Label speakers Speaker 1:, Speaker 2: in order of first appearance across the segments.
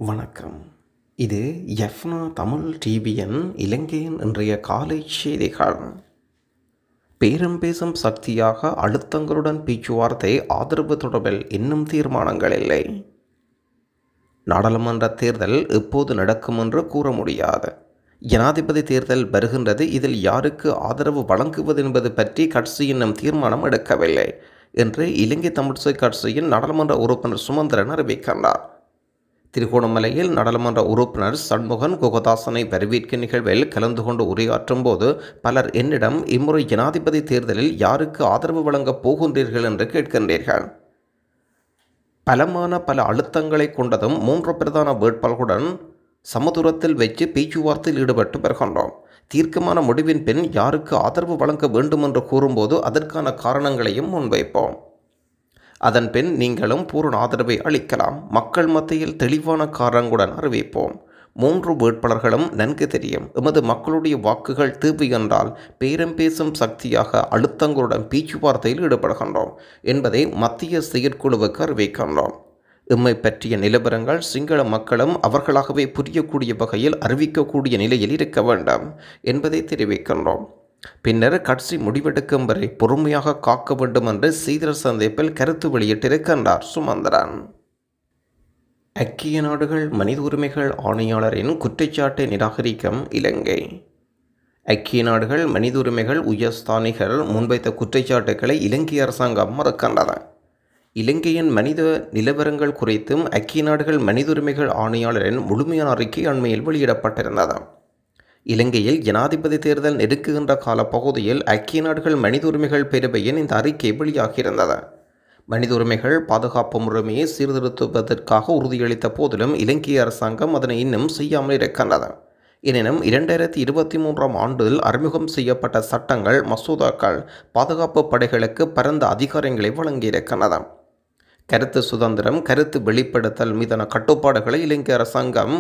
Speaker 1: வணக்கம். இது எஃப்னா தமிழ் டிவியின் இலங்கையின் இன்றைய காலை செய்திகள். பேரம் பேசும் சக்தியாக அழுத்தங்களுடன் பேச்சுவார்த்தை ஆதரவு தொடர்பில் இன்னும் தீர்மானங்கள் இல்லை. நாடாளுமன்ற தேர்தல் எப்போது நடக்கும் என்று கூற முடியாது. ஜனாதிபதி தேர்தல் வருகின்றது. இதில் யாருக்கு ஆதரவு வழங்குவது என்பது பற்றி கட்சி இன்னும் தீர்மானம் எடுக்கவில்லை என்று இலங்கை தமிழிசை கட்சியின் நாடாளுமன்ற உறுப்பினர் சுமந்திரன் அறிவிக்கின்றார். திருகோணமலையில் நாடாளுமன்ற உறுப்பினர் சண்முகன் குகதாசனை வரவேற்கும் நிகழ்வில் கலந்து கொண்டு உரையாற்றும் போது பலர் என்னிடம் இம்முறை ஜனாதிபதி தேர்தலில் யாருக்கு ஆதரவு வழங்கப் போகின்றீர்கள் என்று கேட்கின்றீர்கள். பலமான பல அழுத்தங்களை கொண்டதும் 3 பிரதான வேட்பாளர்களுடன் சமதூரத்தில் வைத்து பேச்சுவார்த்தையில் ஈடுபட்டு வருகின்றோம். தீர்க்கமான முடிவின் பின் யாருக்கு ஆதரவு வழங்க வேண்டும் என்று கூறும்போது அதற்கான காரணங்களையும் முன்வைப்போம். அதன் பின் நீங்களும் பூரண ஆதரவை அளிக்கலாம். மக்கள் மத்தியில் தெளிவான காரணங்களுடன் அறிவிப்போம். 3 வேட்பாளர்களும் நன்கு தெரியும். எமது மக்களுடைய வாக்குகள் தேவை என்றால் பேரம் பேசும் சக்தியாக அழுத்தங்களுடன் பேச்சுவார்த்தையில் ஈடுபடுகின்றோம் என்பதை மத்திய செயற்குழுவுக்கு அறிவிக்கின்றோம். எம்மை பற்றிய நிலவரங்கள் சிங்கள மக்களும் அவர்களாகவே புரியக்கூடிய வகையில் அறிவிக்கக்கூடிய நிலையில் இருக்க வேண்டும் என்பதை தெரிவிக்கின்றோம். பின்னர் கட்சி முடிவெடுக்கும் வரை பொறுமையாக காக்க வேண்டும் என்று செய்தியாளர் சந்திப்பில் கருத்து வெளியிட்டிருக்கின்றார் சுமந்திரன். ஐக்கிய நாடுகள் மனித உரிமைகள் ஆணையாளரின் குற்றச்சாட்டை நிராகரிக்கும் இலங்கை. ஐக்கிய நாடுகள் மனித உரிமைகள் உயர்ஸ்தானிகர் முன்வைத்த குற்றச்சாட்டுக்களை இலங்கை அரசாங்கம் மறுக்கின்றது. இலங்கையின் மனித நிலவரங்கள் குறித்தும் ஐக்கிய நாடுகள் மனித உரிமைகள் ஆணையாளரின் முழுமையான அறிக்கை அண்மையில் வெளியிடப்பட்டிருந்தது. இலங்கையில் ஜனாதிபதி தேர்தல் நெருக்குகின்ற காலப்பகுதியில் ஐக்கிய நாடுகள் மனித உரிமைகள் பேரவையின் இந்த அறிக்கை வெளியாகியிருந்தது. மனித உரிமைகள் பாதுகாப்பு முறைமையை சீர்திருத்துவதற்காக உறுதியளித்த போதிலும் இலங்கை அரசாங்கம் அதனை இன்னும் செய்யாமல் இருக்கின்றது. எனினும் 2023ஆம் ஆண்டில் அறிமுகம் செய்யப்பட்ட சட்டங்கள் மசோதாக்கள் பாதுகாப்பு படைகளுக்கு பரந்த அதிகாரங்களை வழங்கியிருக்கின்றன. கருத்து சுதந்திரம், கருத்து வெளிப்படுத்தல் மீதான கட்டுப்பாடுகளை இலங்கை அரசாங்கம்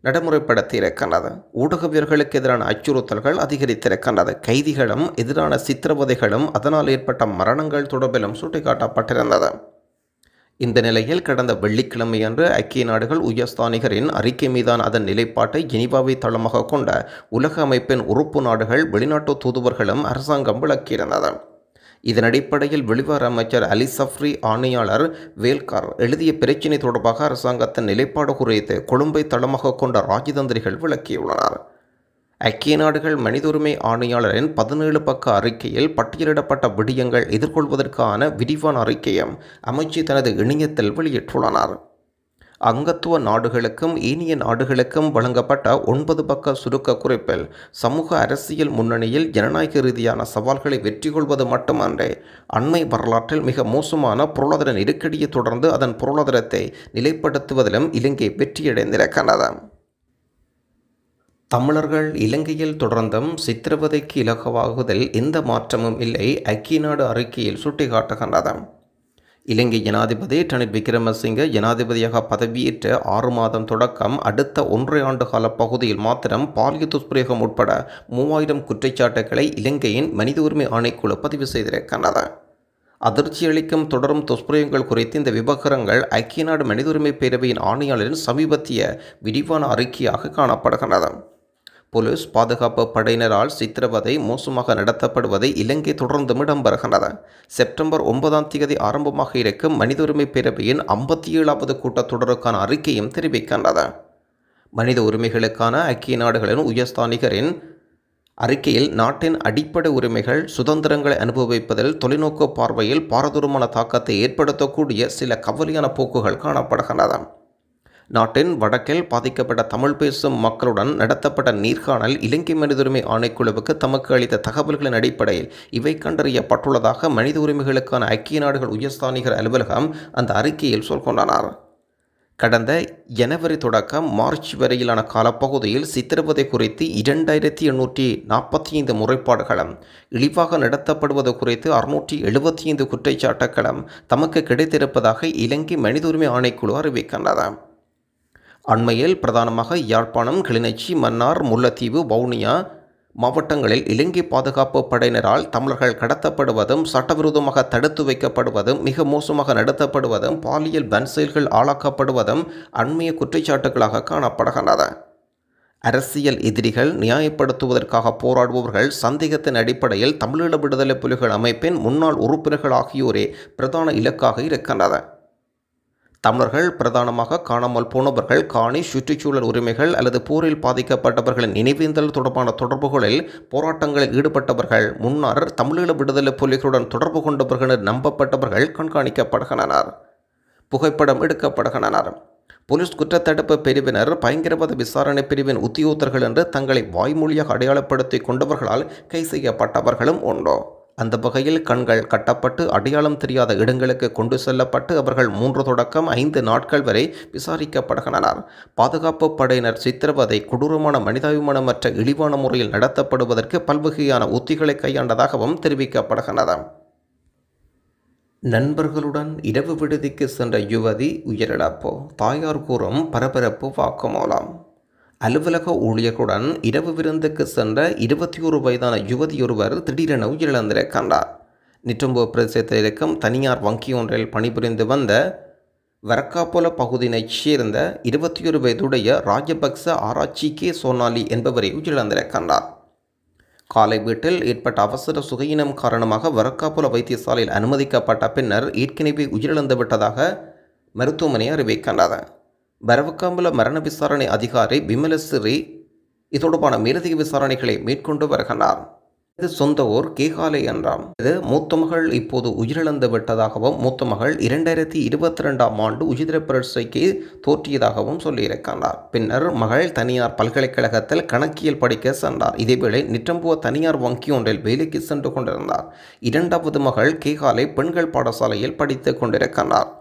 Speaker 1: நடைமுறைப்படுத்தி இருக்கின்றது. ஊடகவியர்களுக்கு எதிரான அச்சுறுத்தல்கள் அதிகரித்திருக்கின்றது. கைதிகளும் எதிரான சித்திரவதைகளும் அதனால் ஏற்பட்ட மரணங்கள் தொடர்பிலும் சுட்டிக்காட்டப்பட்டிருந்தது. இந்த நிலையில் கடந்த வெள்ளிக்கிழமையன்று ஐக்கிய நாடுகள் உயர்ஸ்தானிகரின் அறிக்கை மீதான அதன் நிலைப்பாட்டை ஜெனீவாவை தளமாக கொண்ட உலக அமைப்பின் உறுப்பு நாடுகள் வெளிநாட்டு தூதுவர்களும் அரசாங்கம் விளக்கியிருந்தது. இதன் அடிப்படையில் வெளிவார அமைச்சர் அலி சஃப்ரி ஆணையாளர் வேல்கார் எழுதிய பிரச்சினை தொடர்பாக அரசாங்கத்தின் நிலைப்பாடு குறித்து கொழும்பை தளமாக கொண்ட ராஜதந்திரிகள் விளக்கியுள்ளனர். ஐக்கிய நாடுகள் மனித உரிமை ஆணையாளரின் 17 பக்க அறிக்கையில் பட்டியலிடப்பட்ட விடயங்கள் எதிர்கொள்வதற்கான விரிவான அறிக்கையும் அமைச்சர் தனது இணையத்தில் வெளியிட்டுள்ளனர். அங்கத்துவ நாடுகளுக்கும் ஏனைய நாடுகளுக்கும் வழங்கப்பட்ட 9 பக்க சுருக்க குறிப்பில் சமூக அரசியல் முன்னணியில் ஜனநாயக ரீதியான சவால்களை வெற்றி கொள்வது மட்டுமன்றே அண்மை வரலாற்றில் மிக மோசமான பொருளாதார நெருக்கடியை தொடர்ந்து அதன் பொருளாதாரத்தை நிலைப்படுத்துவதிலும் இலங்கை வெற்றியடைந்திருக்கிறது. தமிழர்கள் இலங்கையில் தொடர்ந்தும் சித்திரவதைக்கு இலக்காகுவதில் எந்த மாற்றமும் இல்லை. ஐக்கிய நாடு அறிக்கையில் சுட்டிக்காட்டுகின்றது. இலங்கை ஜனாதிபதி ரணில் விக்ரமசிங்க ஜனாதிபதியாக பதவியேற்ற 6 மாதம் தொடக்கம் அடுத்த 1.5 ஆண்டு கால பகுதியில் மாத்திரம் பாலியல் துஷ்பிரயோகம் உட்பட 3000 குற்றச்சாட்டுக்களை இலங்கையின் மனித உரிமை ஆணைக்குழு பதிவு செய்திருக்கின்றது. அதிர்ச்சியளிக்கும் தொடரும் துஷ்பிரயோகங்கள் குறித்து இந்த விவகாரங்கள் ஐக்கிய நாடு மனித உரிமை பேரவையின் ஆணையாளரின் சமீபத்திய விரிவான அறிக்கையாக காணப்படுகின்றது. போலீஸ் பாதுகாப்பு படையினரால் சித்திரவதை மோசமாக நடத்தப்படுவதை இலங்கை தொடர்ந்தும் இடம்பெறுகின்றது. செப்டம்பர் 9ஆம் தேதி ஆரம்பமாக இருக்கும் மனித உரிமை பேரவையின் 57வது கூட்டத்தொடருக்கான அறிக்கையும் தெரிவிக்கின்றது. மனித உரிமைகளுக்கான ஐக்கிய நாடுகளின் உயர்ஸ்தானிகரின் அறிக்கையில் நாட்டின் அடிப்படை உரிமைகள் சுதந்திரங்களை அனுபவிப்பதில் தொலைநோக்கு பார்வையில் பாரதூரமான தாக்கத்தை ஏற்படுத்தக்கூடிய சில கவலையான போக்குகள் காணப்படுகின்றன. நாட்டின் வடக்கில் பாதிக்கப்பட்ட தமிழ் பேசும் மக்களுடன் நடத்தப்பட்ட நேர்காணல் இலங்கை மனித உரிமை ஆணைக்குழுவுக்கு தமக்கு அளித்த தகவல்களின் அடிப்படையில் இவை கண்டறியப்பட்டுள்ளதாக மனித உரிமைகளுக்கான ஐக்கிய நாடுகள் உயர்ஸ்தானிகர் அலுவலகம் அந்த அறிக்கையில் சொல்கின்றனர். கடந்த ஜனவரி தொடக்கம் மார்ச் வரையிலான காலப்பகுதியில் சித்திரவதை குறித்து 2845 முறைப்பாடுகளும் இழிவாக நடத்தப்படுவது குறித்து 675 குற்றச்சாட்டுகளும் தமக்கு கிடைத்திருப்பதாக இலங்கை மனித உரிமை ஆணைக்குழு அறிவிக்கின்றது. அண்மையில் பிரதானமாக யாழ்ப்பாணம், கிளிநொச்சி, மன்னார், முல்லைத்தீவு, வவுனியா மாவட்டங்களில் இலங்கை பாதுகாப்பு படையினரால் தமிழர்கள் கடத்தப்படுவதும் சட்டவிரோதமாக தடுத்து வைக்கப்படுவதும் மிக மோசமாக நடத்தப்படுவதும் பாலியல் வன்செயல்கள் ஆளாக்கப்படுவதும் அண்மைய குற்றச்சாட்டுகளாக காணப்படுகின்றன. அரசியல் எதிரிகள் நியாயப்படுத்துவதற்காக போராடுபவர்கள் சந்தேகத்தின் அடிப்படையில் தமிழீழ விடுதலை புலிகள் அமைப்பின் முன்னாள் உறுப்பினர்கள் ஆகியோரே பிரதான இலக்காக இருக்கின்றனர். தமிழர்கள் பிரதானமாக காணாமல் போனவர்கள், காணி, சுற்றுச்சூழல் உரிமைகள் அல்லது போரில் பாதிக்கப்பட்டவர்களின் நினைவேந்தல் தொடர்பான தொடர்புகளில் போராட்டங்களில் ஈடுபட்டவர்கள், முன்னர் தமிழீழ விடுதலை புலிகளுடன் தொடர்பு கொண்டவர்கள் என நம்பப்பட்டவர்கள் கண்காணிக்கப்படுகின்றனர், புகைப்படம் எடுக்கப்படுகின்றனர். போலீஸ் குற்றத்தடுப்பு பிரிவினர் பயங்கரவாத விசாரணை பிரிவின் உத்தியோகத்தர்கள் என்று தங்களை வாய்மொழியாக அடையாளப்படுத்தி கொண்டவர்களால் கைது செய்யப்பட்டவர்களும் உண்டோ. அந்த வகையில் கண்கள் கட்டப்பட்டு அடையாளம் தெரியாத இடங்களுக்கு கொண்டு செல்லப்பட்டு அவர்கள் 3 தொடக்கம் 5 நாட்கள் வரை விசாரிக்கப்படுகின்றனர். பாதுகாப்பு படையினர் சித்திரவதை, கொடூரமான மனிதாபிமானமற்ற இழிவான முறையில் நடத்தப்படுவதற்கு பல்வகையான உத்திகளை கையாண்டதாகவும் தெரிவிக்கப்படுகின்றன. நண்பர்களுடன் இரவு விடுதிக்கு சென்ற யுவதி உயிரிழப்பு. தாயார் கூறும் பரபரப்பு வாக்குமூலம். அலுவலக ஊழியர்களுடன் இரவு விருந்துக்கு சென்ற 21 வயதான யுவதியொருவர் திடீரென உயிரிழந்திருக்கின்றார். நிட்டும்பு பிரதேசத்தில் இருக்கும் தனியார் வங்கி ஒன்றில் பணிபுரிந்து வந்த வரக்காபொல பகுதியினைச் சேர்ந்த 21 வயதுடைய ராஜபக்ச ஆராய்ச்சி கே சோனாலி என்பவரை உயிரிழந்திருக்கின்றார். காலை வீட்டில் ஏற்பட்ட அவசர சுகையினம் காரணமாக வரக்காபொல வைத்தியசாலையில் அனுமதிக்கப்பட்ட பின்னர் ஏற்கனவே உயிரிழந்து விட்டதாக மருத்துவமனை அறிவிக்கின்றது. வரக்காபொல மரண விசாரணை அதிகாரி விமலசிறி இது தொடர்பான மேலதிக விசாரணைகளை மேற்கொண்டு வருகின்றார். இது சொந்த ஊர் கேகாலை என்றாம். இது மூத்த மகள் இப்போது உயிரிழந்து விட்டதாகவும் மூத்த மகள் 2022ஆம் ஆண்டு உயிர் பரீட்சைக்கு தோற்றியதாகவும் சொல்லியிருக்கின்றார். பின்னர் மகள் தனியார் பல்கலைக்கழகத்தில் கணக்கியல் படிக்க சென்றார். இதேவேளை நிட்டம்புவ தனியார் வங்கி ஒன்றில் வேலைக்கு சென்று கொண்டிருந்தார். 2வது மகள் கேகாலை பெண்கள் பாடசாலையில் படித்துக் கொண்டிருக்கின்றார்.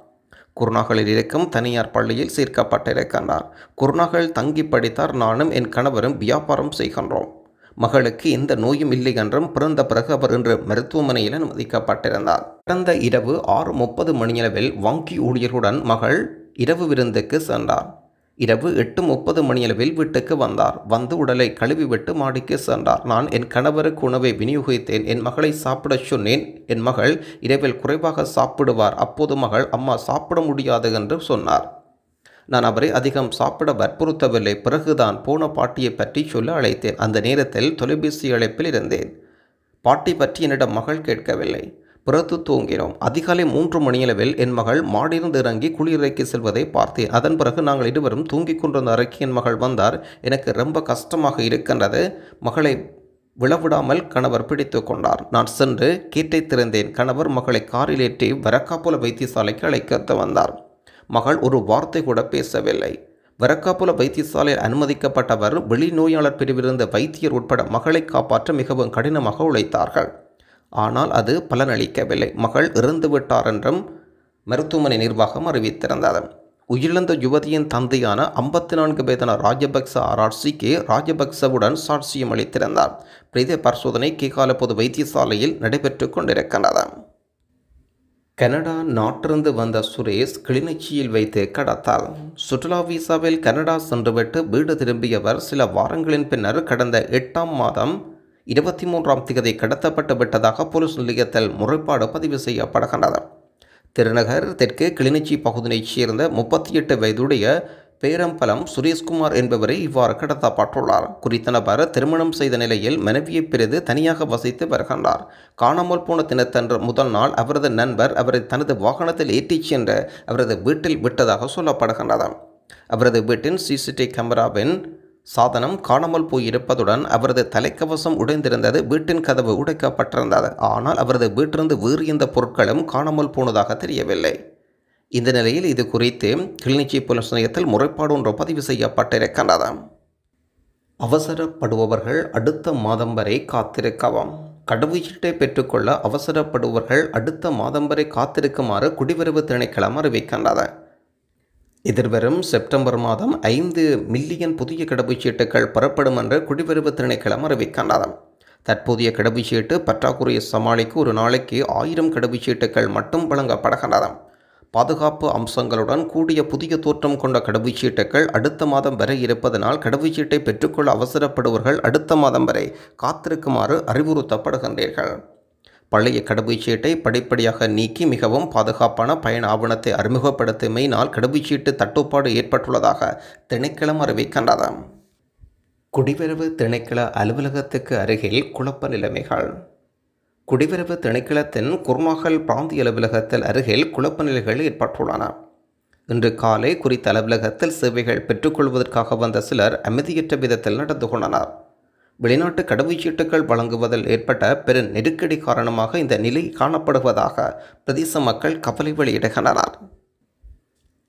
Speaker 1: குருநாகலில் இருக்கும் தனியார் பள்ளியில் சேர்க்கப்பட்டிருக்கின்றார். குருநாகல் தங்கி படித்தார். நானும் என் கணவரும் வியாபாரம் செய்கின்றோம். மகளுக்கு எந்த நோயும் இல்லை என்றும் பிறந்த பிறகு அவர் இன்று மருத்துவமனையில் அனுமதிக்கப்பட்டிருந்தார். கடந்த இரவு 6:30 மணியளவில் வங்கி ஊழியர்களுடன் மகள் இரவு விருந்துக்கு சென்றார். இரவு 8:30 மணியளவில் வீட்டுக்கு வந்தார். வந்து உடலை கழுவிவிட்டு மாடிக்கு சென்றார். நான் என் கணவருக்கு உணவை விநியோகித்தேன். என் மகளை சாப்பிடச் சொன்னேன். என் மகள் இரவில் குறைவாக சாப்பிடுவார். அப்போது மகள் அம்மா சாப்பிட முடியாது என்று சொன்னார். நான் அவரை அதிகம் சாப்பிட வற்புறுத்தவில்லை. பிறகுதான் போன பாட்டியை பற்றி சொல்ல அழைத்தேன். அந்த நேரத்தில் தொலைபேசி அழைப்பில் இருந்தேன். பாட்டி பற்றி என்னிடம் மகள் கேட்கவில்லை. பிறகு தூங்கினோம். அதிகாலை 3 மணியளவில் என் மகள் மாடியிலிருந்து இறங்கி குளியலறைக்கு செல்வதை பார்த்தேன். அதன் பிறகு நாங்கள் இருவரும் தூங்கிக் கொண்டிருந்த அறைக்கு என் மகள் வந்தார். எனக்கு ரொம்ப கஷ்டமாக இருக்கின்றது. மகளை விழவிடாமல் கணவர் பிடித்து கொண்டார். நான் சென்று கேட்டை திறந்தேன். கணவர் மகளை காரில் ஏற்றி வரக்காபொல வைத்தியசாலைக்கு அழைக்க வந்தார். மகள் ஒரு வார்த்தை கூட பேசவில்லை. வரக்காபொல வைத்தியசாலையில் அனுமதிக்கப்பட்டவர் வெளிநோயாளர் பிரிவிலிருந்த வைத்தியர் உட்பட மகளை காப்பாற்ற மிகவும் கடினமாக உழைத்தார்கள். ஆனால் அது பலனளிக்கவில்லை. மகள் இறந்துவிட்டார் என்றும் மருத்துவமனை நிர்வாகம் அறிவித்திருந்தது. உயிரிழந்த யுவதியின் தந்தையான 54 வயதான ராஜபக்ச ஆராய்ச்சி கே ராஜபக்சவுடன் சாட்சியம் அளித்திருந்தார். பிரேத பரிசோதனை கேகால பொது வைத்தியசாலையில் நடைபெற்று கொண்டிருக்கின்றது. கனடா நாட்டிலிருந்து வந்த சுரேஷ் கிளிநொச்சியில் வைத்து கடத்தல். சுற்றுலா வீசாவில் கனடா சென்றுவிட்டு வீடு திரும்பியவர் சில வாரங்களின் பின்னர் கடந்த 8ஆம் மாதம் 23ஆம் தேதி கடத்தப்பட்டு விட்டதாக போலீஸ் நிலையத்தில் முறைப்பாடு பதிவு செய்யப்படுகின்றது. திருநகர் தெற்கு கிளிநொச்சி பகுதியைச் சேர்ந்த 38 வயதுடைய பேரம்பலம் சுரேஷ்குமார் என்பவரை இவ்வாறு கடத்தப்பட்டுள்ளார். குறித்த நபர் திருமணம் செய்த நிலையில் மனைவியை பிரிந்து தனியாக வசித்து வருகின்றார். காணாமல் போன தினத்தன்று முதல் நாள் அவரது நண்பர் அவரை தனது வாகனத்தில் ஏற்றிச் சென்று அவரது வீட்டில் விட்டதாக சொல்லப்படுகின்றது. அவரது வீட்டின் சிசிடிவி கேமராவின் சாதனம் காணாமல் போயிருப்பதுடன் அவரது தலைக்கவசம் உடைந்திருந்தது. வீட்டின் கதவு உடைக்கப்பட்டிருந்தது. ஆனால் அவரது வீட்டிலிருந்து வேறு எந்த பொருட்களும் காணாமல் போனதாக தெரியவில்லை. இந்த நிலையில் இது குறித்து கிளிநொச்சி போலீஸ் நிலையத்தில் முறைப்பாடு ஒன்று பதிவு செய்யப்பட்டிருக்கின்றது. அவசரப்படுபவர்கள் அடுத்த மாதம் வரை காத்திருக்கவும். கடவுச்சீட்டை பெற்றுக்கொள்ள அவசரப்படுபவர்கள் அடுத்த மாதம் வரை காத்திருக்குமாறு குடிவரவு திணைக்களம் அறிவிக்கின்றது. எதிர்வரும் செப்டம்பர் மாதம் 5 மில்லியன் புதிய கடவுச்சீட்டுகள் பெறப்படும் என்று குடிவரவு திணைக்களம் அறிவிக்கின்றது. தற்போதைய கடவுச்சீட்டு பற்றாக்குறையை சமாளிக்க ஒரு நாளைக்கு 1000 கடவுச்சீட்டுகள் மட்டும் வழங்கப்படுகின்றன. பாதுகாப்பு அம்சங்களுடன் கூடிய புதிய தோற்றம் கொண்ட கடவுச்சீட்டுகள் அடுத்த மாதம் வரை இருப்பதனால் கடவுச்சீட்டை பெற்றுக்கொள்ள அவசரப்படுவர்கள் அடுத்த மாதம் வரை காத்திருக்குமாறு அறிவுறுத்தப்படுகின்றீர்கள். பழைய கடவுச்சீட்டை படிப்படியாக நீக்கி மிகவும் பாதுகாப்பான பயண ஆவணத்தை அறிமுகப்படுத்தியமையினால் கடவுச்சீட்டு தட்டுப்பாடு ஏற்பட்டுள்ளதாக திணைக்களம் அறிவிக்கின்றது. குடிவரவு திணைக்கள அலுவலகத்துக்கு அருகில் குழப்ப நிலைமைகள். குடிவரவு திணைக்களத்தின் குர்நாகல் பிராந்திய அலுவலகத்தில் அருகில் குழப்ப நிலைகள் ஏற்பட்டுள்ளன. இன்று காலை குறித்த அலுவலகத்தில் சேவைகள் பெற்றுக்கொள்வதற்காக வந்த சிலர் அமைதியற்ற விதத்தில் நடந்து கொண்டனர். வெளிநாட்டு கடவுச்சீட்டுகள் வழங்குவதில் ஏற்பட்ட பெரும் நெருக்கடி காரணமாக இந்த நிலை காணப்படுவதாக பிரதேச மக்கள் கவலை வெளியிடுகின்றனர்.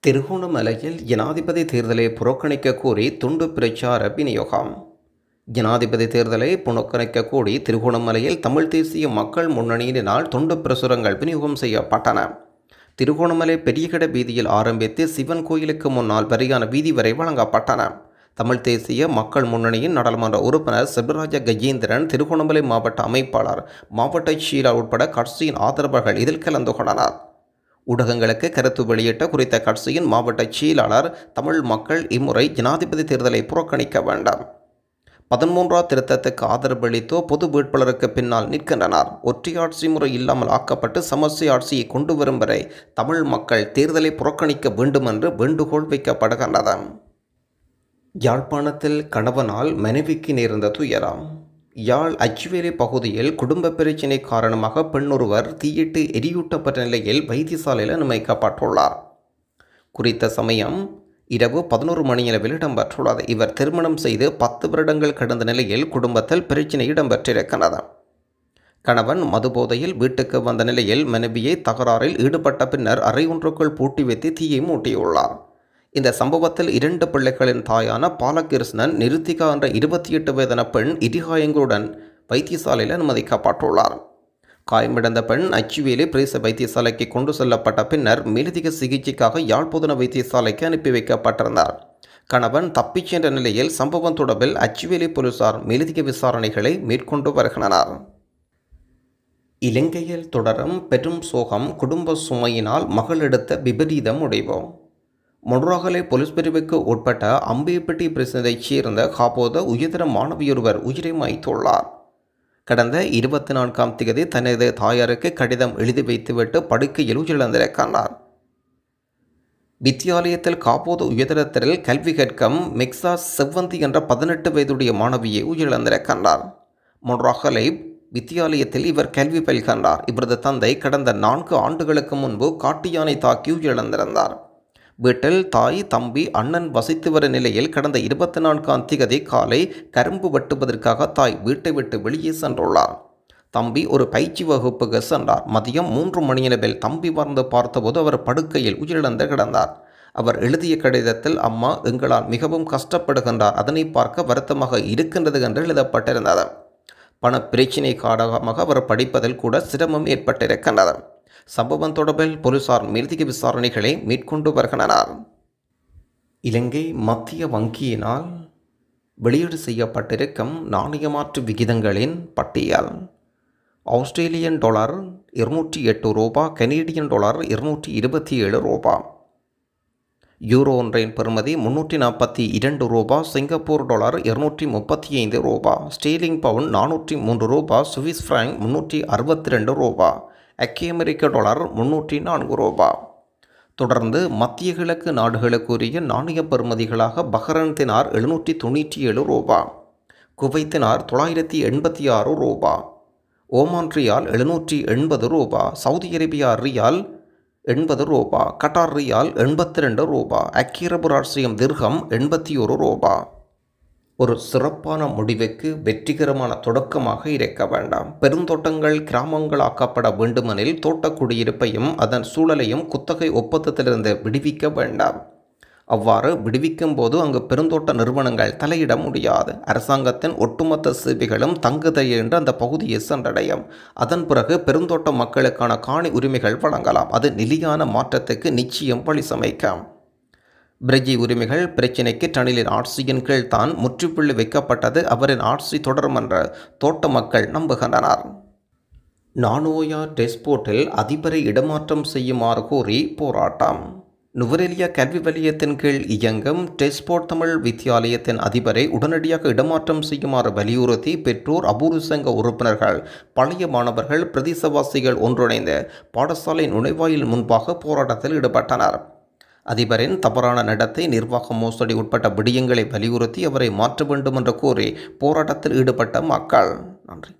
Speaker 1: திருகோணமலையில் ஜனாதிபதி தேர்தலை புறக்கணிக்க கோரி துண்டு பிரச்சார விநியோகம். ஜனாதிபதி தேர்தலை புறக்கணிக்க கோரி திருகோணமலையில் தமிழ் தேசிய மக்கள் முன்னணியினால் துண்டு பிரசுரங்கள் விநியோகம் செய்யப்பட்டன. திருகோணமலை பெரியகடை வீதியில் ஆரம்பித்து சிவன் கோயிலுக்கு முன்னால் வரையான வீதி வரை வழங்கப்பட்டன. தமிழ் தேசிய மக்கள் முன்னணியின் நாடாளுமன்ற உறுப்பினர் செல்வராஜ கஜேந்திரன், திருகோணமலை மாவட்ட அமைப்பாளர், மாவட்ட செயலாளர் உட்பட கட்சியின் ஆதரவாளர்கள் இதில் கலந்து கொண்டனர். ஊடகங்களுக்கு கருத்து வெளியிட்ட குறித்த கட்சியின் மாவட்ட செயலாளர், தமிழ் மக்கள் இம்முறை ஜனாதிபதி தேர்தலை புறக்கணிக்க வேண்டாம், 13ஆம் திருத்தத்துக்கு ஆதரவளித்தோ பொது வேட்பாளருக்கு பின்னால் நிற்கின்றனர், ஒற்றையாட்சி முறை இல்லாமல் ஆக்கப்பட்டு சமஸ்டி ஆட்சியை கொண்டு வரும் வரை தமிழ் மக்கள் தேர்தலை புறக்கணிக்க வேண்டும் என்று வேண்டுகோள் வைக்கப்படுகின்றது. யாழ்ப்பாணத்தில் கணவனால் மனைவிக்கு நேர்ந்த துயரம். யாழ் அச்சுவேலி பகுதியில் குடும்ப பிரச்சினை காரணமாக பெண்ணொருவர் தீயிட்டு எரியூட்டப்பட்ட நிலையில் வைத்தியசாலையில் அனுமதிக்கப்பட்டுள்ளார். குறித்த சமயம் இரவு 11 மணியளவில் இடம்பெற்றுள்ளது. இவர் திருமணம் செய்து 10 வருடங்கள் கடந்த நிலையில் குடும்பத்தில் பிரச்சினை இடம்பெற்றிருக்கிறது. கணவன் மதுபோதையில் வீட்டுக்கு வந்த நிலையில் மனைவியை தகராறில் ஈடுபட்ட பின்னர் அறை ஒன்றுக்குள் பூட்டி வைத்து தீயை மூட்டியுள்ளார். இந்த சம்பவத்தில் 2 பிள்ளைகளின் தாயான பாலகிருஷ்ணன், நிருத்திகா என்ற 28 வயதான பெண் இடிகாயங்களுடன் வைத்தியசாலையில் அனுமதிக்கப்பட்டுள்ளார். காயமடைந்த பெண் அச்சுவேலி பிரதேச வைத்தியசாலைக்கு கொண்டு செல்லப்பட்ட பின்னர் மேலதிக சிகிச்சைக்காக யாழ்ப்பாண வைத்தியசாலைக்கு அனுப்பி வைக்கப்பட்டிருந்தார். கணவன் தப்பிச் சென்ற நிலையில் சம்பவம் தொடர்பில் அச்சுவேலி போலீசார் மேலதிக விசாரணைகளை மேற்கொண்டு வருகின்றனர். இலங்கையில் தொடரும் பெரும் சோகம். குடும்ப சுமையினால் மகள் எடுத்த விபரீத முடிவு. மொன்றாகலை போலீஸ் பிரிவுக்கு உட்பட்ட அம்பியப்பட்டி பிரதேசத்தைச் சேர்ந்த காப்போத உயர்தர மாணவியொருவர் உயிரை மாய்த்துள்ளார். கடந்த 24ஆம் தேதி தனது தாயாருக்கு கடிதம் எழுதி வைத்துவிட்டு படுக்கையில் உயிரிழந்திருக்கிறார். வித்தியாலயத்தில் காப்போத உயர்தரத்தில் கல்வி கற்கும் மெக்ஸா செவ்வந்தி என்ற 18 வயதுடைய மாணவியை உயிரிழந்திருக்கிறார். மொன்றாகலை வித்தியாலயத்தில் இவர் கல்வி பயில்கின்றார். இவரது தந்தை கடந்த 4 ஆண்டுகளுக்கு முன்பு காட்டு யானை தாக்கி உயிரிழந்திருந்தார். வீட்டில் தாய், தம்பி, அண்ணன் வசித்து வரும் நிலையில் கடந்த 24ஆம் தேதி காலை கரும்பு வெட்டுவதற்காக தாய் வீட்டை விட்டு வெளியே சென்றுள்ளார். தம்பி ஒரு பயிற்சி வகுப்புக்கு சென்றார். மதியம் 3 மணியளவில் தம்பி வந்து பார்த்தபோது அவர் படுக்கையில் உயிரிழந்து கிடந்தார். அவர் எழுதிய கடிதத்தில், அம்மா எங்களால் மிகவும் கஷ்டப்படுகின்றார், அதனை பார்க்க வருத்தமாக இருக்கின்றது என்று எழுதப்பட்டிருந்தது. பண பிரச்சினை காரணமாக அவர் படிப்பதில் கூட சிரமம் ஏற்பட்டிருக்கின்றது. சம்பவம் தொடர்பில் போலீசார் மேலதிக விசாரணைகளை மேற்கொண்டு வருகின்றனர். இலங்கை மத்திய வங்கியினால் வெளியீடு செய்யப்பட்டிருக்கும் நாணய மாற்று விகிதங்களின் பட்டியல். ஆஸ்திரேலியன் டாலர் 208 ரூபா, கனேடியன் டாலர் 227 ரூபா, யூரோ ஒன்றின் பெறுமதி 342 ரூபா, சிங்கப்பூர் டாலர் 235 ரூபா, ஸ்டீலிங் பவுண்ட் 403 ரூபா, சுவிஸ் பிராங்க் 362 ரூபா, ஐக்கிய அமெரிக்க டாலர் 304 ரூபா. தொடர்ந்து மத்திய கிழக்கு நாடுகளுக்குரிய நாணய பெறுமதிகளாக பஹ்ரைன் தினார் 797 ரூபா, குவைத் தினார் 986 ரூபா, ஓமான் ரியால் 780 ரூபா, சவுதி அரேபியா ரியால் 80 ரூபா, கட்டார் ரியால் 82 ரூபா, ஐக்கிய அரபு ராச்சியம் திர்ஹம் 81 ரூபா. ஒரு சிறப்பான முடிவுக்கு வெற்றிகரமான தொடக்கமாக இருக்க வேண்டாம். பெருந்தோட்டங்கள் கிராமங்களாக்கப்பட வேண்டுமெனில் தோட்ட குடியிருப்பையும் அதன் சூழலையும் குத்தகை ஒப்பந்தத்திலிருந்து விடுவிக்க வேண்டாம். அவ்வாறு விடுவிக்கும் போது அங்கு பெருந்தோட்ட நிறுவனங்கள் தலையிட முடியாது. அரசாங்கத்தின் ஒட்டுமொத்த சேவைகளும் தங்குதைய என்று அந்த பகுதியை சென்றடையும். அதன் பிறகு பெருந்தோட்ட மக்களுக்கான காணி உரிமைகள் வழங்கலாம். அது நிலையான மாற்றத்துக்கு நிச்சயம் வழி சமைக்கும். பிரஜி உரிமைகள் பிரச்சினைக்கு ரணிலின் ஆட்சியின் கீழ் தான் முற்றுப்புள்ளி வைக்கப்பட்டது. அவரின் ஆட்சி தொடரும் என்று தோட்ட மக்கள் நம்புகின்றனர். நானோயா டெஸ்போர்ட்டில் அதிபரை இடமாற்றம் செய்யுமாறு கோரி போராட்டம். நுவரெலியா கல்வி வலயத்தின் கீழ் இயங்கும் டெஸ்போர்ட் தமிழ் வித்தியாலயத்தின் அதிபரை உடனடியாக இடமாற்றம் செய்யுமாறு வலியுறுத்தி பெற்றோர், அபூர்வ சங்க உறுப்பினர்கள், பழைய மாணவர்கள், பிரதேசவாசிகள் ஒன்றிணைந்த பாடசாலை நுழைவாயில் முன்பாக போராட்டத்தில் ஈடுபட்டனர். அதிபரின் தவறான நடத்தை, நிர்வாக மோசடி உட்பட்ட விடயங்களை வலியுறுத்தி அவரை மாற்ற வேண்டும் என்று கோரி போராட்டத்தில் ஈடுபட்ட மக்கள். நன்றி.